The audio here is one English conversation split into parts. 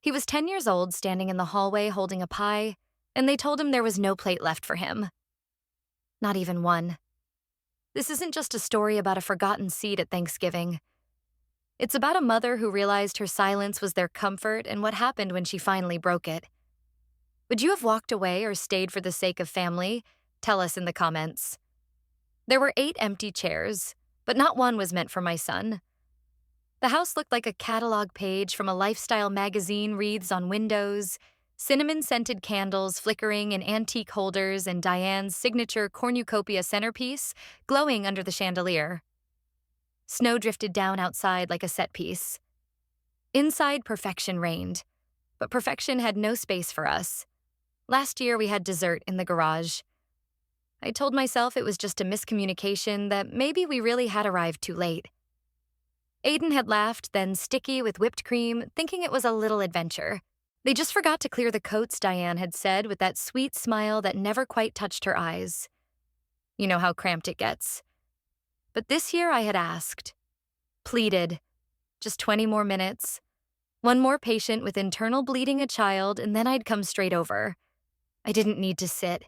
He was 10 years old, standing in the hallway holding a pie, and they told him there was no plate left for him. Not even one. This isn't just a story about a forgotten seed at Thanksgiving. It's about a mother who realized her silence was their comfort and what happened when she finally broke it. Would you have walked away or stayed for the sake of family? Tell us in the comments. There were 8 empty chairs, but not one was meant for my son. The house looked like a catalog page from a lifestyle magazine, wreaths on windows, cinnamon-scented candles flickering in antique holders, and Diane's signature cornucopia centerpiece glowing under the chandelier. Snow drifted down outside like a set piece. Inside, perfection reigned, but perfection had no space for us. Last year, we had dessert in the garage. I told myself it was just a miscommunication, that maybe we really had arrived too late. Aiden had laughed, then sticky with whipped cream, thinking it was a little adventure. They just forgot to clear the coats, Diane had said with that sweet smile that never quite touched her eyes. You know how cramped it gets. But this year I had asked, pleaded, just 20 more minutes, one more patient with internal bleeding a child, and then I'd come straight over. I didn't need to sit.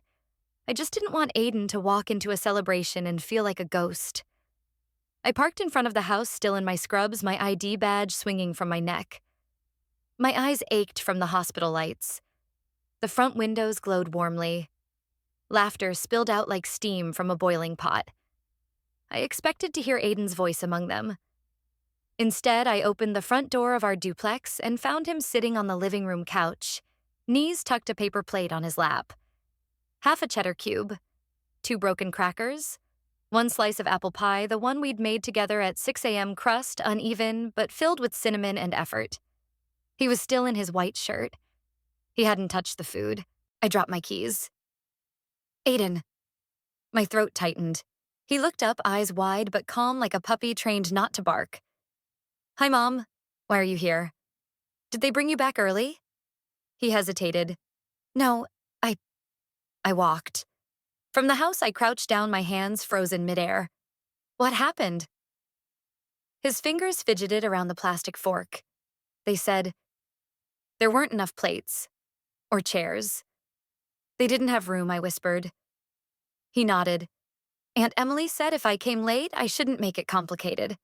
I just didn't want Aiden to walk into a celebration and feel like a ghost. I parked in front of the house, still in my scrubs, my ID badge swinging from my neck. My eyes ached from the hospital lights. The front windows glowed warmly. Laughter spilled out like steam from a boiling pot. I expected to hear Aiden's voice among them. Instead, I opened the front door of our duplex and found him sitting on the living room couch, knees tucked a paper plate on his lap. Half a cheddar cube, 2 broken crackers, 1 slice of apple pie, the one we'd made together at 6 a.m., crust, uneven, but filled with cinnamon and effort. He was still in his white shirt. He hadn't touched the food. I dropped my keys. Aiden. My throat tightened. He looked up, eyes wide but calm like a puppy trained not to bark. Hi, Mom. Why are you here? Did they bring you back early? He hesitated. No, I walked. From the house, I crouched down, my hands frozen midair. What happened? His fingers fidgeted around the plastic fork. They said, there weren't enough plates. Or chairs. They didn't have room, I whispered. He nodded. Aunt Emily said if I came late, I shouldn't make it complicated.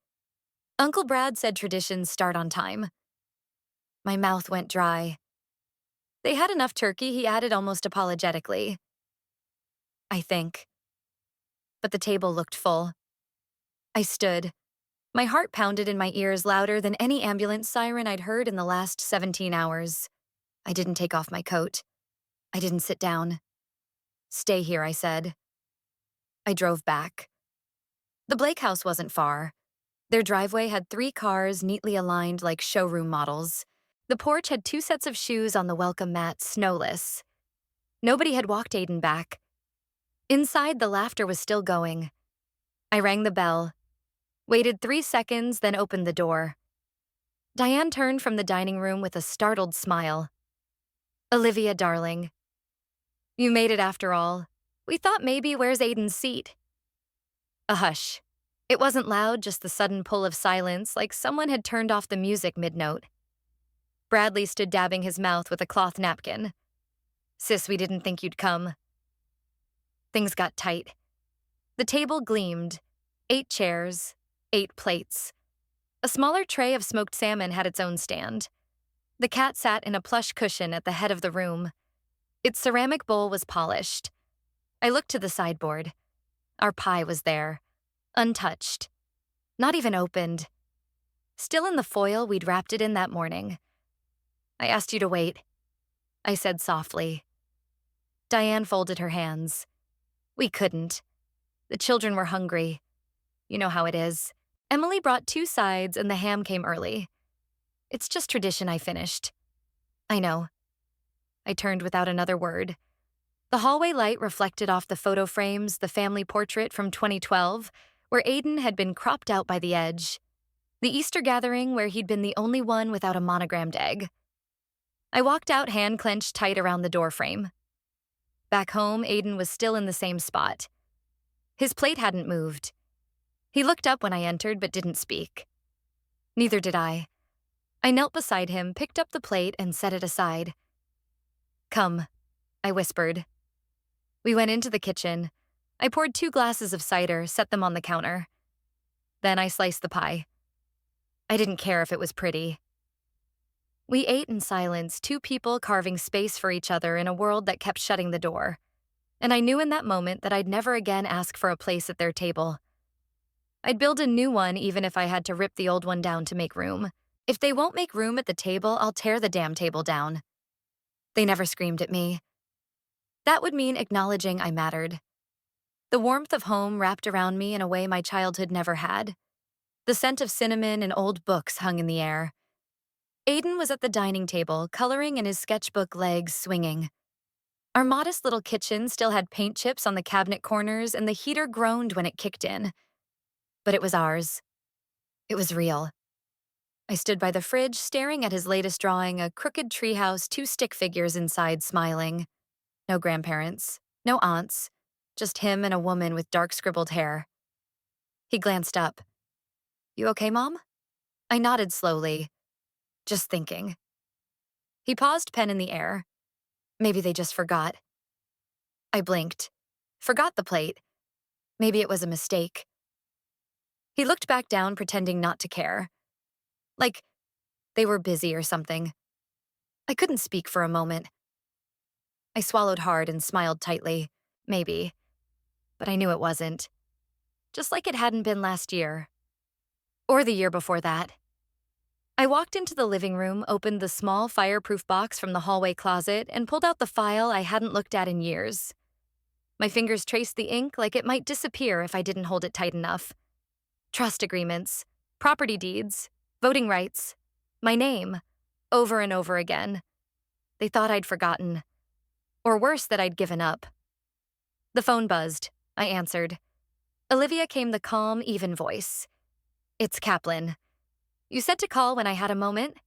Uncle Brad said traditions start on time. My mouth went dry. They had enough turkey, he added almost apologetically. I think. But the table looked full. I stood. My heart pounded in my ears louder than any ambulance siren I'd heard in the last 17 hours. I didn't take off my coat. I didn't sit down. Stay here, I said. I drove back. The Blake house wasn't far. Their driveway had 3 cars neatly aligned like showroom models. The porch had 2 sets of shoes on the welcome mat, snowless. Nobody had walked Aiden back. Inside, the laughter was still going. I rang the bell, waited 3 seconds, then opened the door. Diane turned from the dining room with a startled smile. Olivia, darling. You made it after all. We thought maybe where's Aiden's seat? A hush. It wasn't loud, just the sudden pull of silence, like someone had turned off the music mid-note. Bradley stood dabbing his mouth with a cloth napkin. Sis, we didn't think you'd come. Things got tight. The table gleamed. 8 chairs, 8 plates. A smaller tray of smoked salmon had its own stand. The cat sat in a plush cushion at the head of the room. Its ceramic bowl was polished. I looked to the sideboard. Our pie was there, untouched, not even opened. Still in the foil we'd wrapped it in that morning. I asked you to wait, I said softly. Diane folded her hands. We couldn't. The children were hungry. You know how it is. Emily brought 2 sides and the ham came early. It's just tradition, I finished. I know. I turned without another word. The hallway light reflected off the photo frames, the family portrait from 2012, where Aiden had been cropped out by the edge. The Easter gathering where he'd been the only one without a monogrammed egg. I walked out, hand clenched tight around the doorframe. Back home, Aiden was still in the same spot. His plate hadn't moved. He looked up when I entered but didn't speak. Neither did I. I knelt beside him, picked up the plate, and set it aside. "Come," I whispered. We went into the kitchen. I poured 2 glasses of cider, set them on the counter. Then I sliced the pie. I didn't care if it was pretty. We ate in silence, 2 people carving space for each other in a world that kept shutting the door. And I knew in that moment that I'd never again ask for a place at their table. I'd build a new one even if I had to rip the old one down to make room. If they won't make room at the table, I'll tear the damn table down. They never screamed at me. That would mean acknowledging I mattered. The warmth of home wrapped around me in a way my childhood never had. The scent of cinnamon and old books hung in the air. Aiden was at the dining table, coloring and his sketchbook legs swinging. Our modest little kitchen still had paint chips on the cabinet corners, and the heater groaned when it kicked in. But it was ours. It was real. I stood by the fridge, staring at his latest drawing, a crooked treehouse, 2 stick figures inside, smiling. No grandparents, no aunts, just him and a woman with dark scribbled hair. He glanced up. "You okay, Mom?" I nodded slowly, just thinking. He paused, pen in the air. Maybe they just forgot. I blinked. Forgot the plate. Maybe it was a mistake. He looked back down, pretending not to care. Like they were busy or something. I couldn't speak for a moment. I swallowed hard and smiled tightly. Maybe. But I knew it wasn't. Just like it hadn't been last year. Or the year before that. I walked into the living room, opened the small fireproof box from the hallway closet, and pulled out the file I hadn't looked at in years. My fingers traced the ink like it might disappear if I didn't hold it tight enough. Trust agreements, property deeds, voting rights, my name, over and over again. They thought I'd forgotten. Or worse, that I'd given up. The phone buzzed. I answered. Olivia came the calm, even voice. "It's Kaplan. You said to call when I had a moment?"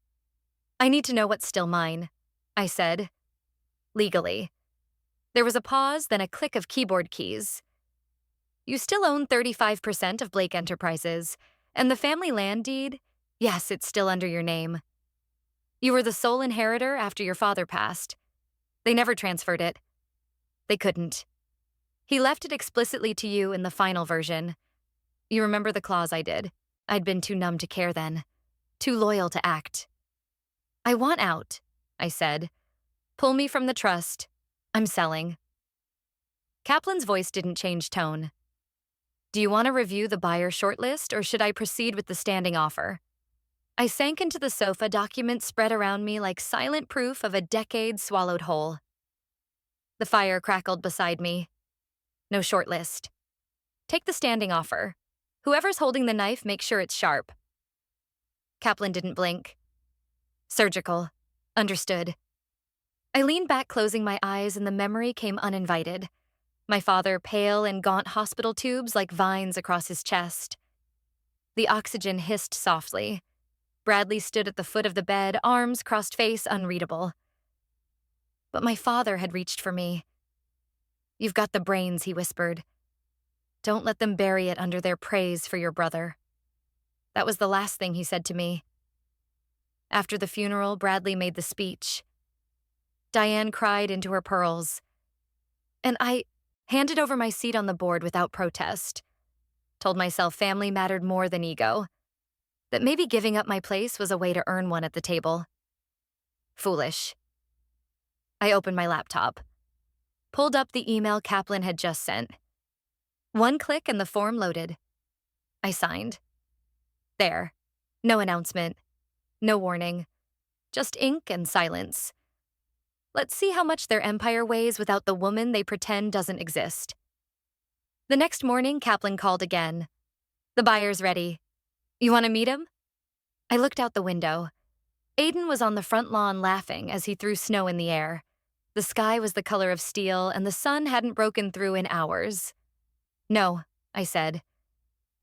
"I need to know what's still mine," I said. Legally. There was a pause, then a click of keyboard keys. "You still own 35% of Blake Enterprises, and the family land deed, yes, it's still under your name. You were the sole inheritor after your father passed. They never transferred it. They couldn't. He left it explicitly to you in the final version. You remember the clause I did. I'd been too numb to care then. Too loyal to act. I want out," I said. "Pull me from the trust. I'm selling." Kaplan's voice didn't change tone. "Do you want to review the buyer shortlist, or should I proceed with the standing offer?" I sank into the sofa, documents spread around me like silent proof of a decade swallowed whole. The fire crackled beside me. "No shortlist. Take the standing offer. Whoever's holding the knife, make sure it's sharp." Kaplan didn't blink. "Surgical. Understood." I leaned back, closing my eyes, and the memory came uninvited. My father, pale in gaunt hospital tubes like vines across his chest. The oxygen hissed softly. Bradley stood at the foot of the bed, arms crossed, face unreadable. But my father had reached for me. "You've got the brains," he whispered. "Don't let them bury it under their praise for your brother." That was the last thing he said to me. After the funeral, Bradley made the speech. Diane cried into her pearls. And I handed over my seat on the board without protest. Told myself family mattered more than ego. That maybe giving up my place was a way to earn one at the table. Foolish. I opened my laptop. Pulled up the email Kaplan had just sent. One click and the form loaded. I signed. There. No announcement. No warning. Just ink and silence. Let's see how much their empire weighs without the woman they pretend doesn't exist. The next morning, Kaplan called again. "The buyer's ready. You want to meet him?" I looked out the window. Aiden was on the front lawn laughing as he threw snow in the air. The sky was the color of steel, and the sun hadn't broken through in hours. "No," I said.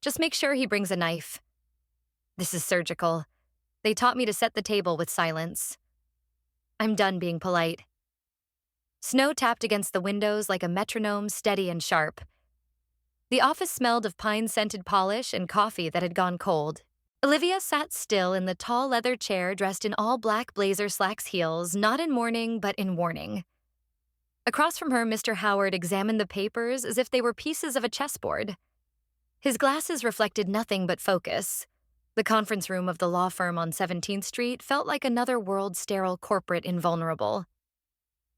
"Just make sure he brings a knife." This is surgical. They taught me to set the table with silence. I'm done being polite. Snow tapped against the windows like a metronome, steady and sharp. The office smelled of pine-scented polish and coffee that had gone cold. Olivia sat still in the tall leather chair dressed in all black blazer slacks heels, not in mourning but in warning. Across from her, Mr. Howard examined the papers as if they were pieces of a chessboard. His glasses reflected nothing but focus. The conference room of the law firm on 17th Street felt like another world sterile corporate invulnerable.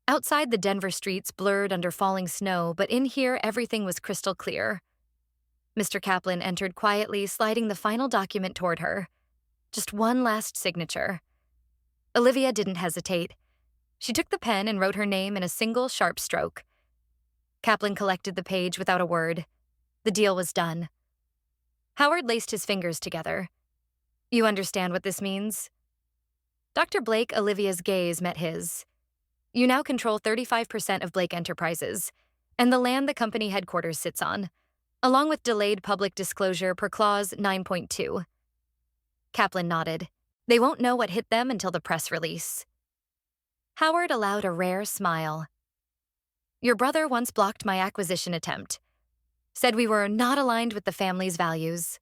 Outside, the Denver streets blurred under falling snow, but in here everything was crystal clear. Mr. Kaplan entered quietly, sliding the final document toward her. Just one last signature. Olivia didn't hesitate. She took the pen and wrote her name in a single sharp stroke. Kaplan collected the page without a word. The deal was done. Howard laced his fingers together. You understand what this means? Dr. Blake, Olivia's gaze met his. You now control 35% of Blake Enterprises, and the land the company headquarters sits on, along with delayed public disclosure per Clause 9.2. Kaplan nodded. They won't know what hit them until the press release. Howard allowed a rare smile. Your brother once blocked my acquisition attempt. Said we were not aligned with the family's values.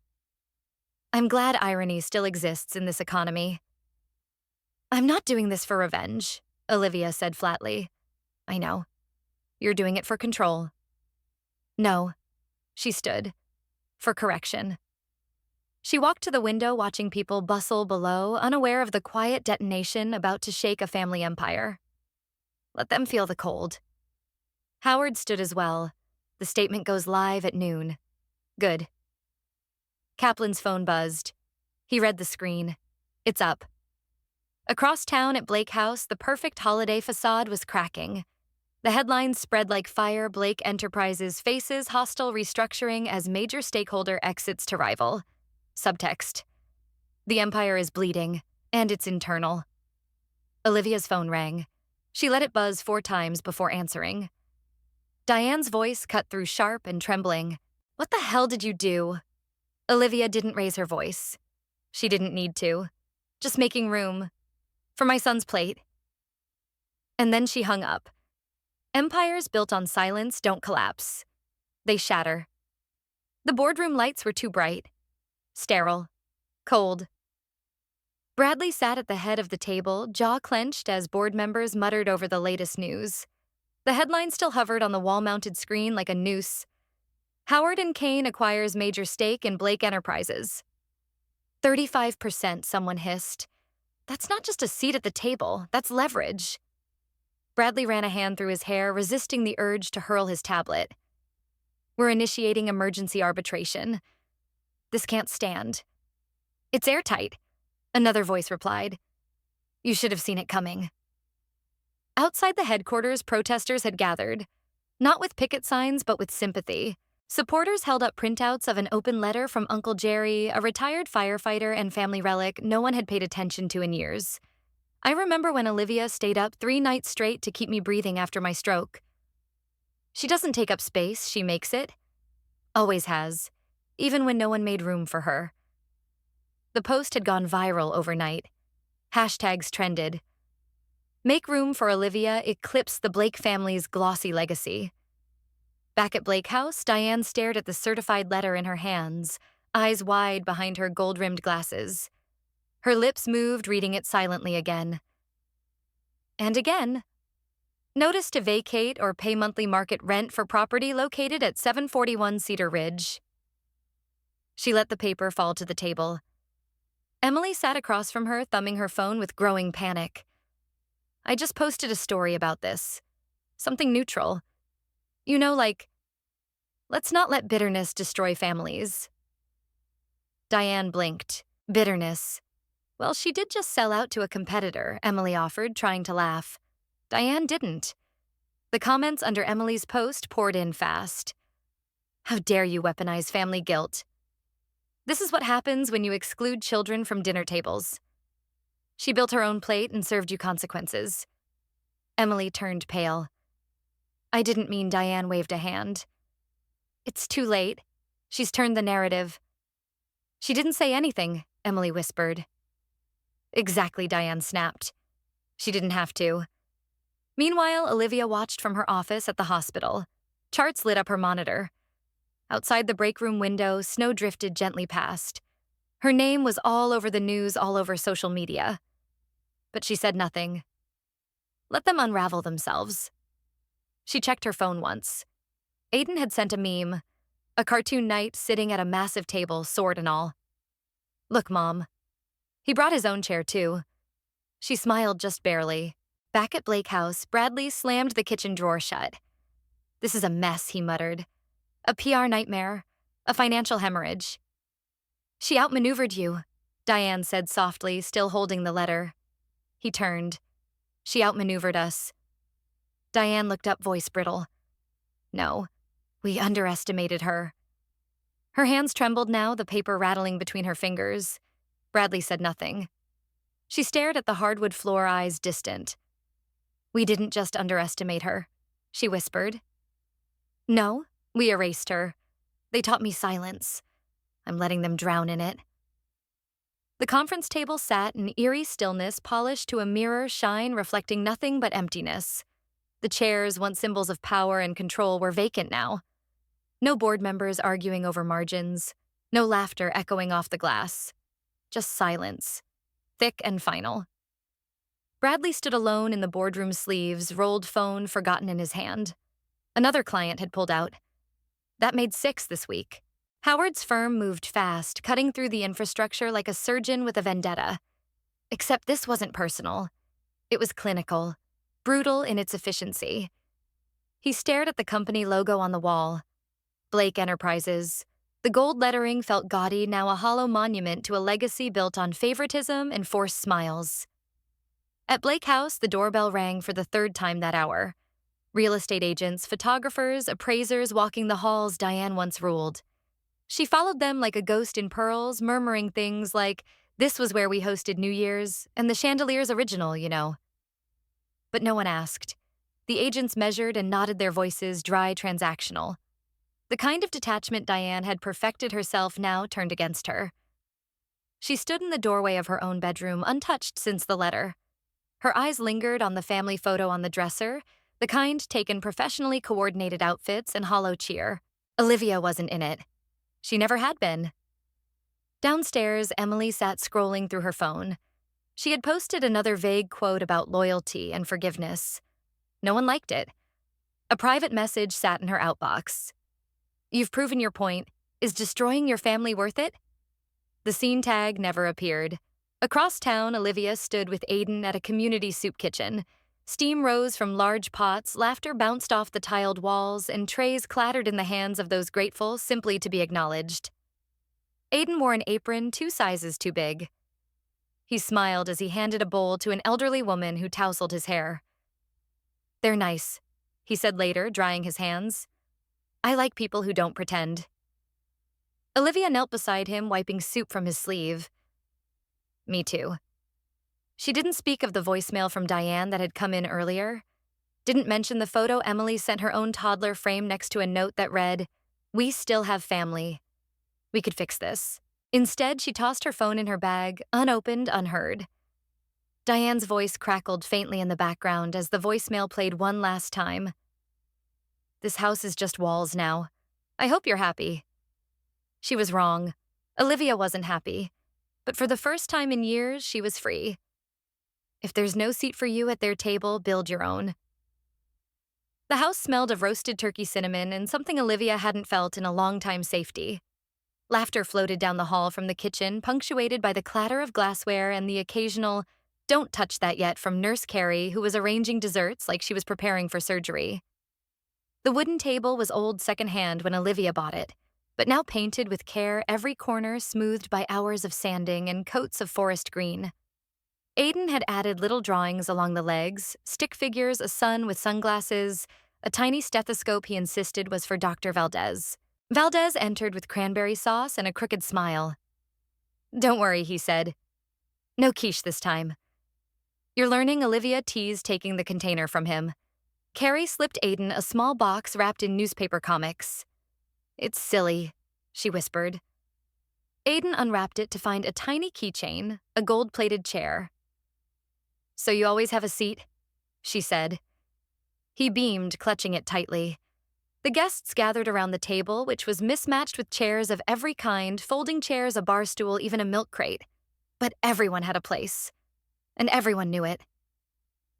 I'm glad irony still exists in this economy. I'm not doing this for revenge, Olivia said flatly. I know. You're doing it for control. No. She stood. For correction. She walked to the window, watching people bustle below, unaware of the quiet detonation about to shake a family empire. Let them feel the cold. Howard stood as well. The statement goes live at noon. Good. Kaplan's phone buzzed. He read the screen. It's up. Across town at Blake House, the perfect holiday facade was cracking. The headlines spread like fire. Blake Enterprises faces hostile restructuring as major stakeholder exits to rival. Subtext. The empire is bleeding, and it's internal. Olivia's phone rang. She let it buzz 4 times before answering. Diane's voice cut through sharp and trembling. What the hell did you do? Olivia didn't raise her voice. She didn't need to. Just making room. For my son's plate. And then she hung up. Empires built on silence don't collapse. They shatter. The boardroom lights were too bright. Sterile. Cold. Bradley sat at the head of the table, jaw clenched as board members muttered over the latest news. The headline still hovered on the wall-mounted screen like a noose. Howard and Kane acquires major stake in Blake Enterprises. 35%, someone hissed. That's not just a seat at the table, that's leverage. Bradley ran a hand through his hair, resisting the urge to hurl his tablet. We're initiating emergency arbitration. This can't stand. It's airtight, another voice replied. You should have seen it coming. Outside the headquarters, protesters had gathered, not with picket signs, but with sympathy. Supporters held up printouts of an open letter from Uncle Jerry, a retired firefighter and family relic no one had paid attention to in years. I remember when Olivia stayed up 3 nights straight to keep me breathing after my stroke. She doesn't take up space, she makes it. Always has, even when no one made room for her. The post had gone viral overnight. Hashtags trended. Make room for Olivia eclipsed the Blake family's glossy legacy. Back at Blake House, Diane stared at the certified letter in her hands, eyes wide behind her gold-rimmed glasses. Her lips moved, reading it silently again. And again. Notice to vacate or pay monthly market rent for property located at 741 Cedar Ridge. She let the paper fall to the table. Emily sat across from her, thumbing her phone with growing panic. I just posted a story about this. Something neutral. You know, like, let's not let bitterness destroy families. Diane blinked. Bitterness. Well, she did just sell out to a competitor, Emily offered, trying to laugh. Diane didn't. The comments under Emily's post poured in fast. How dare you weaponize family guilt? This is what happens when you exclude children from dinner tables. She built her own plate and served you consequences. Emily turned pale. I didn't mean. Diane waved a hand. It's too late. She's turned the narrative. She didn't say anything, Emily whispered. Exactly, Diane snapped. She didn't have to. Meanwhile, Olivia watched from her office at the hospital. Charts lit up her monitor. Outside the break room window, snow drifted gently past. Her name was all over the news, all over social media. But she said nothing. Let them unravel themselves. She checked her phone once. Aiden had sent a meme, a cartoon knight sitting at a massive table, sword and all. Look, Mom. He brought his own chair, too. She smiled just barely. Back at Blake House, Bradley slammed the kitchen drawer shut. This is a mess, he muttered. A PR nightmare. A financial hemorrhage. She outmaneuvered you, Diane said softly, still holding the letter. He turned. She outmaneuvered us. Diane looked up, voice brittle. No, we underestimated her. Her hands trembled now, the paper rattling between her fingers. Bradley said nothing. She stared at the hardwood floor, eyes distant. We didn't just underestimate her, she whispered. No, we erased her. They taught me silence. I'm letting them drown in it. The conference table sat in eerie stillness, polished to a mirror shine reflecting nothing but emptiness. The chairs, once symbols of power and control, were vacant now. No board members arguing over margins. No laughter echoing off the glass. Just silence. Thick and final. Bradley stood alone in the boardroom sleeves, rolled phone forgotten in his hand. Another client had pulled out. That made 6 this week. Howard's firm moved fast, cutting through the infrastructure like a surgeon with a vendetta. Except this wasn't personal. It was clinical, brutal in its efficiency. He stared at the company logo on the wall. Blake Enterprises. The gold lettering felt gaudy, now a hollow monument to a legacy built on favoritism and forced smiles. At Blake House, the doorbell rang for the 3rd time that hour. Real estate agents, photographers, appraisers walking the halls Diane once ruled. She followed them like a ghost in pearls, murmuring things like, "This was where we hosted New Year's, and the chandelier's original, you know." But no one asked. The agents measured and nodded their voices, dry, transactional. The kind of detachment Diane had perfected herself now turned against her. She stood in the doorway of her own bedroom, untouched since the letter. Her eyes lingered on the family photo on the dresser, the kind taken professionally coordinated outfits and hollow cheer. Olivia wasn't in it. She never had been. Downstairs, Emily sat scrolling through her phone. She had posted another vague quote about loyalty and forgiveness. No one liked it. A private message sat in her outbox. You've proven your point. Is destroying your family worth it? The scene tag never appeared. Across town, Olivia stood with Aiden at a community soup kitchen. Steam rose from large pots, laughter bounced off the tiled walls, and trays clattered in the hands of those grateful simply to be acknowledged. Aiden wore an apron 2 sizes too big. He smiled as he handed a bowl to an elderly woman who tousled his hair. They're nice, he said later, drying his hands. I like people who don't pretend. Olivia knelt beside him, wiping soup from his sleeve. Me too. She didn't speak of the voicemail from Diane that had come in earlier. Didn't mention the photo Emily sent her own toddler framed next to a note that read, "We still have family. We could fix this." Instead, she tossed her phone in her bag, unopened, unheard. Diane's voice crackled faintly in the background as the voicemail played one last time. This house is just walls now. I hope you're happy. She was wrong. Olivia wasn't happy. But for the first time in years, she was free. If there's no seat for you at their table, build your own. The house smelled of roasted turkey cinnamon and something Olivia hadn't felt in a long time: safety. Laughter floated down the hall from the kitchen, punctuated by the clatter of glassware and the occasional, "Don't touch that yet," from Nurse Carrie, who was arranging desserts like she was preparing for surgery. The wooden table was old secondhand when Olivia bought it, but now painted with care, every corner smoothed by hours of sanding and coats of forest green. Aiden had added little drawings along the legs, stick figures, a sun with sunglasses, a tiny stethoscope he insisted was for Dr. Valdez. Valdez entered with cranberry sauce and a crooked smile. "Don't worry," he said. "No quiche this time." "You're learning," Olivia teased, taking the container from him. Carrie slipped Aiden a small box wrapped in newspaper comics. "It's silly," she whispered. Aiden unwrapped it to find a tiny keychain, a gold-plated chair. "So you always have a seat?" she said. He beamed, clutching it tightly. The guests gathered around the table, which was mismatched with chairs of every kind, folding chairs, a bar stool, even a milk crate. But everyone had a place, and everyone knew it.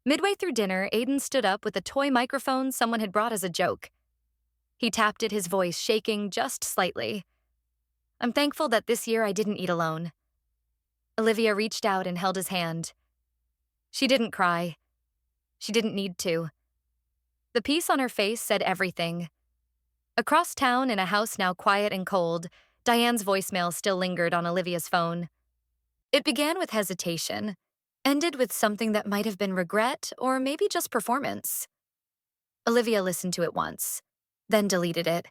Midway through dinner, Aiden stood up with a toy microphone someone had brought as a joke. He tapped it, his voice shaking just slightly. "I'm thankful that this year I didn't eat alone." Olivia reached out and held his hand. She didn't cry. She didn't need to. The peace on her face said everything. Across town, in a house now quiet and cold, Diane's voicemail still lingered on Olivia's phone. It began with hesitation, ended with something that might have been regret or maybe just performance. Olivia listened to it once, then deleted it.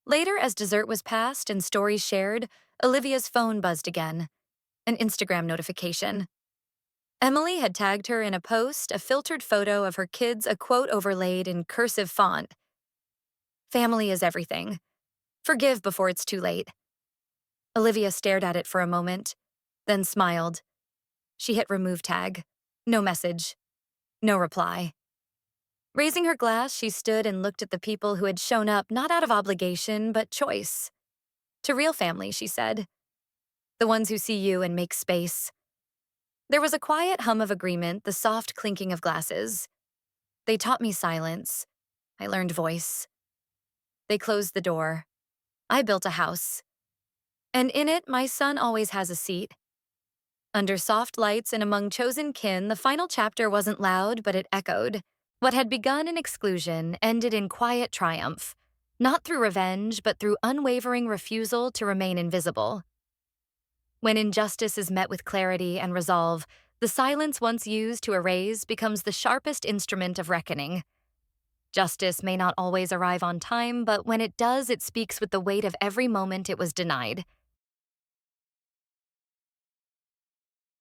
Later, as dessert was passed and stories shared, Olivia's phone buzzed again. An Instagram notification. Emily had tagged her in a post, a filtered photo of her kids, a quote overlaid in cursive font. "Family is everything. Forgive before it's too late." Olivia stared at it for a moment, then smiled. She hit remove tag. No message. No reply. Raising her glass, she stood and looked at the people who had shown up not out of obligation, but choice. "To real family," she said. "The ones who see you and make space." There was a quiet hum of agreement, the soft clinking of glasses. "They taught me silence. I learned voice." They closed the door. "I built a house. And in it, my son always has a seat." Under soft lights and among chosen kin, the final chapter wasn't loud, but it echoed. What had begun in exclusion ended in quiet triumph, not through revenge, but through unwavering refusal to remain invisible. When injustice is met with clarity and resolve, the silence once used to erase becomes the sharpest instrument of reckoning. Justice may not always arrive on time, but when it does, it speaks with the weight of every moment it was denied.